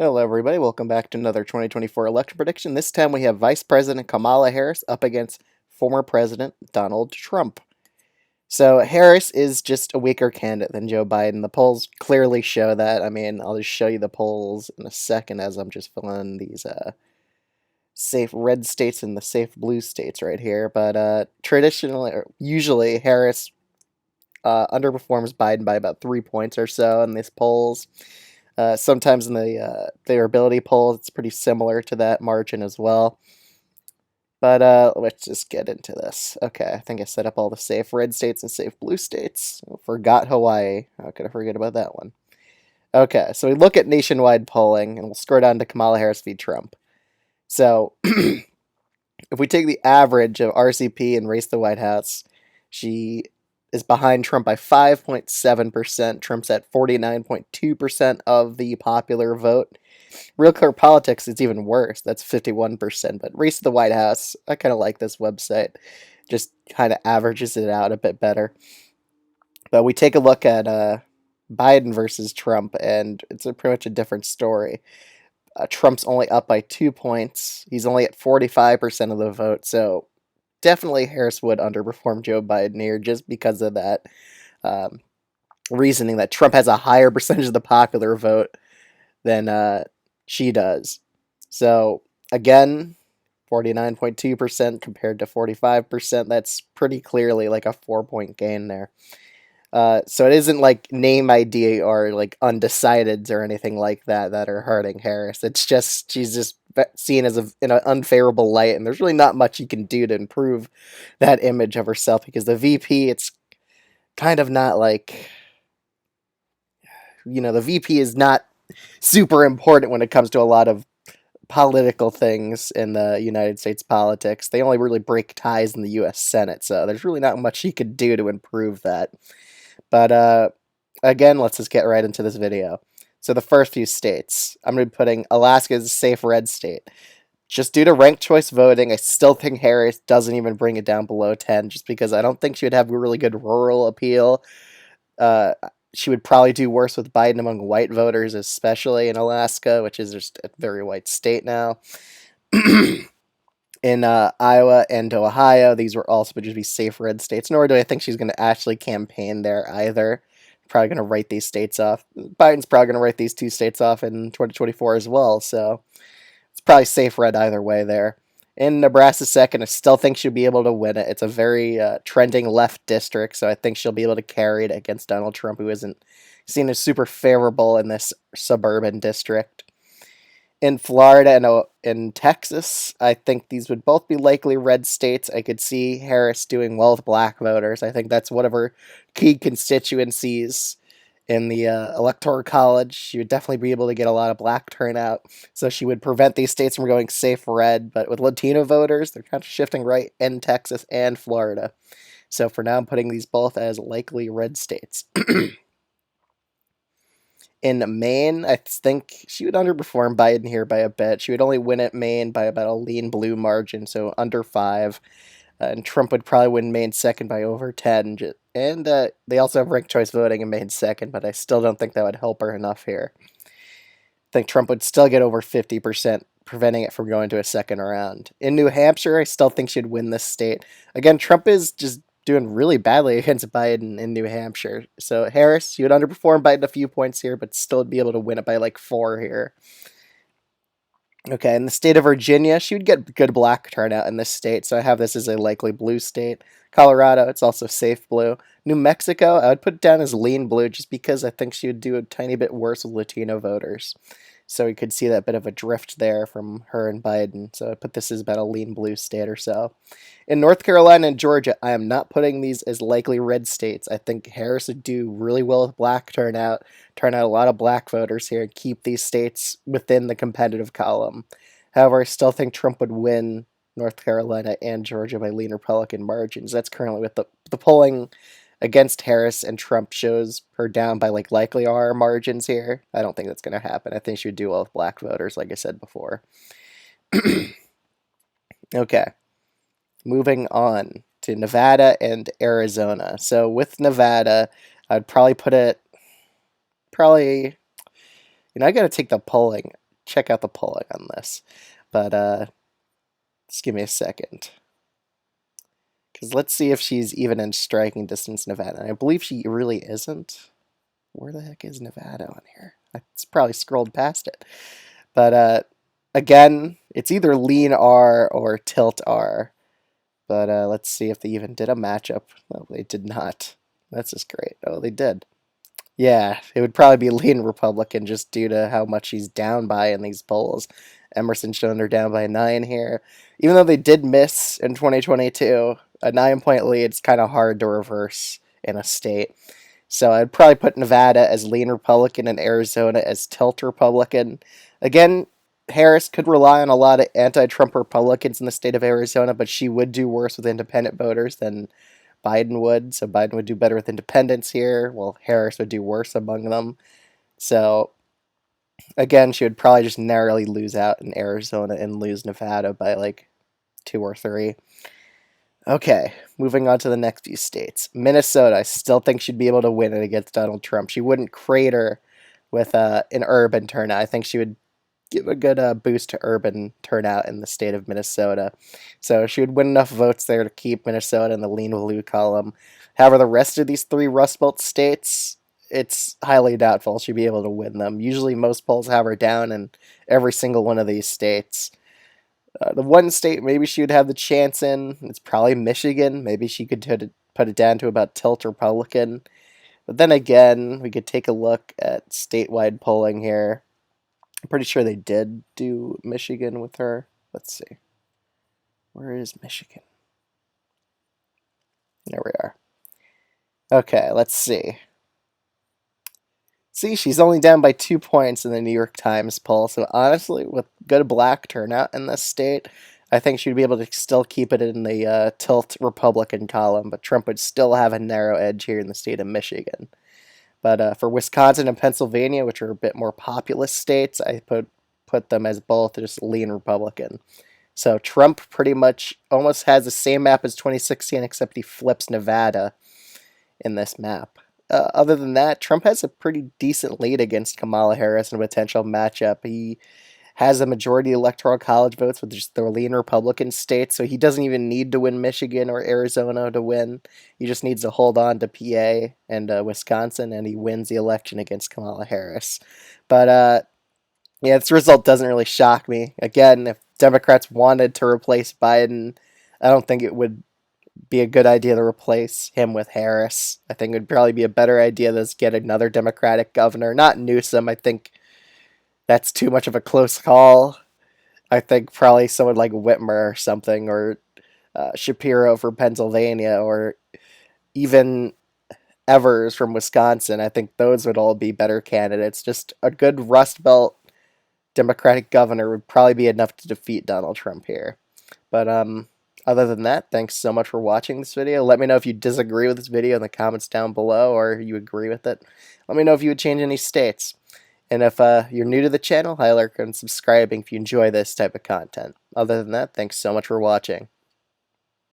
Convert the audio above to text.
Hello, everybody. Welcome back to another 2024 election prediction. This time we have Vice President Kamala Harris up against former President Donald Trump. So Harris is just a weaker candidate than Joe Biden. The polls clearly show that. I mean, I'll just show you the polls in a second as I'm just filling these safe red states and the safe blue states right here. But traditionally, or usually, Harris underperforms Biden by about 3 points or so in these polls. Sometimes in the favorability polls, it's pretty similar to that margin as well. But let's just get into this. Okay, I think I set up all the safe red states and safe blue states. Forgot Hawaii. How could I forget about that one? Okay, so we look at nationwide polling, and we'll scroll down to Kamala Harris v. Trump. So if we take the average of RCP and Race the White House, she is behind Trump by 5.7%. Trump's at 49.2% of the popular vote. Real Clear Politics is even worse. That's 51%. But Race to the White House, I kind of like this website. Just kind of averages it out a bit better. But we take a look at Biden versus Trump, and it's pretty much a different story. Trump's only up by 2 points. He's only at 45% of the vote, so definitely Harris would underperform Joe Biden here just because of that reasoning that Trump has a higher percentage of the popular vote than she does. So, again, 49.2% compared to 45%. That's pretty clearly like a 4-point gain there. So it isn't like name ID or like undecideds or anything like that are hurting Harris. It's just she's just seen as in an unfavorable light, and there's really not much you can do to improve that image of herself because the VP, it's kind of not like, the VP is not super important when it comes to a lot of political things in the United States politics. They only really break ties in the U.S. Senate, so there's really not much you could do to improve that. But again, let's just get right into this video. So the first few states, I'm going to be putting Alaska as a safe red state. Just due to ranked choice voting, I still think Harris doesn't even bring it down below 10, just because I don't think she would have a really good rural appeal. She would probably do worse with Biden among white voters, especially in Alaska, which is just a very white state now. In Iowa and Ohio, these were also just be safe red states, nor do I think she's going to actually campaign there either. Probably going to write these states off. Biden's probably going to write these two states off in 2024 as well, so it's probably safe red either way there. In Nebraska second, I still think she'll be able to win it. It's a very trending left district, so I think she'll be able to carry it against Donald Trump, who isn't seen as super favorable in this suburban district. In Florida and in Texas, I think these would both be likely red states. I could see Harris doing well with black voters. I think that's one of her key constituencies in the Electoral College. She would definitely be able to get a lot of black turnout, so she would prevent these states from going safe red. But with Latino voters, they're kind of shifting right in Texas and Florida. So for now, I'm putting these both as likely red states. In Maine, I think she would underperform Biden here by a bit. She would only win at Maine by about a lean blue margin, so under 5. And Trump would probably win Maine second by over 10. And they also have ranked choice voting in Maine second, but I still don't think that would help her enough here. I think Trump would still get over 50%, preventing it from going to a second round. In New Hampshire, I still think she'd win this state. Again, Trump is just doing really badly against Biden in New Hampshire. So Harris, she would underperform Biden a few points here, but still be able to win it by like 4 here. Okay, in the state of Virginia, she would get good black turnout in this state, so I have this as a likely blue state. Colorado, it's also safe blue. New Mexico, I would put it down as lean blue just because I think she would do a tiny bit worse with Latino voters. So we could see that bit of a drift there from her and Biden. So I put this as about a lean blue state or so. In North Carolina and Georgia, I am not putting these as likely red states. I think Harris would do really well with black turnout, turn out a lot of black voters here, and keep these states within the competitive column. However, I still think Trump would win North Carolina and Georgia by lean Republican margins. That's currently with the polling against Harris and Trump shows her down by like likely R margins here. I don't think that's going to happen. I think she would do well with black voters, like I said before. Okay, moving on to Nevada and Arizona. So with Nevada, I'd probably put it, I got to take the polling check out the polling on this. But just give me a second. Because let's see if she's even in striking distance Nevada. And I believe she really isn't. Where the heck is Nevada on here? It's probably scrolled past it. But again, it's either lean R or tilt R. But let's see if they even did a matchup. No, they did not. That's just great. Oh, they did. Yeah, it would probably be lean Republican just due to how much he's down by in these polls. Emerson showing her down by 9 here. Even though they did miss in 2022, a 9-point lead is kind of hard to reverse in a state. So I'd probably put Nevada as lean Republican and Arizona as tilt Republican. Again, Harris could rely on a lot of anti-Trump Republicans in the state of Arizona, but she would do worse with independent voters than Biden would. So Biden would do better with independents here. Well, Harris would do worse among them. So again, she would probably just narrowly lose out in Arizona and lose Nevada by like 2 or 3. Okay, moving on to the next few states. Minnesota, I still think she'd be able to win it against Donald Trump. She wouldn't crater with an urban turnout. I think she would give a good boost to urban turnout in the state of Minnesota. So she would win enough votes there to keep Minnesota in the lean blue column. However, the rest of these 3 Rust Belt states, it's highly doubtful she'd be able to win them. Usually most polls have her down in every single one of these states. The one state maybe she would have the chance in, it's probably Michigan. Maybe she could put it down to about tilt Republican. But then again, we could take a look at statewide polling here. I'm pretty sure they did do Michigan with her. Let's see. Where is Michigan? There we are. Okay, let's see. See, she's only down by 2 points in the New York Times poll. So honestly, with good black turnout in this state, I think she'd be able to still keep it in the tilt Republican column. But Trump would still have a narrow edge here in the state of Michigan. But for Wisconsin and Pennsylvania, which are a bit more populous states, I put them as both just lean Republican. So Trump pretty much almost has the same map as 2016, except he flips Nevada in this map. Other than that, Trump has a pretty decent lead against Kamala Harris in a potential matchup. He has a majority electoral college votes with just the lean Republican states, so he doesn't even need to win Michigan or Arizona to win. He just needs to hold on to PA and Wisconsin, and he wins the election against Kamala Harris. But yeah, this result doesn't really shock me. Again, if Democrats wanted to replace Biden, I don't think it would be a good idea to replace him with Harris. I think it would probably be a better idea to get another Democratic governor, not Newsom. I think that's too much of a close call. I think probably someone like Whitmer or something, or Shapiro for Pennsylvania, or even Evers from Wisconsin. I think those would all be better candidates. Just a good Rust Belt Democratic governor would probably be enough to defeat Donald Trump here. But other than that, thanks so much for watching this video. Let me know if you disagree with this video in the comments down below, or you agree with it. Let me know if you would change any states. And if you're new to the channel, highly recommend subscribing if you enjoy this type of content. Other than that, thanks so much for watching.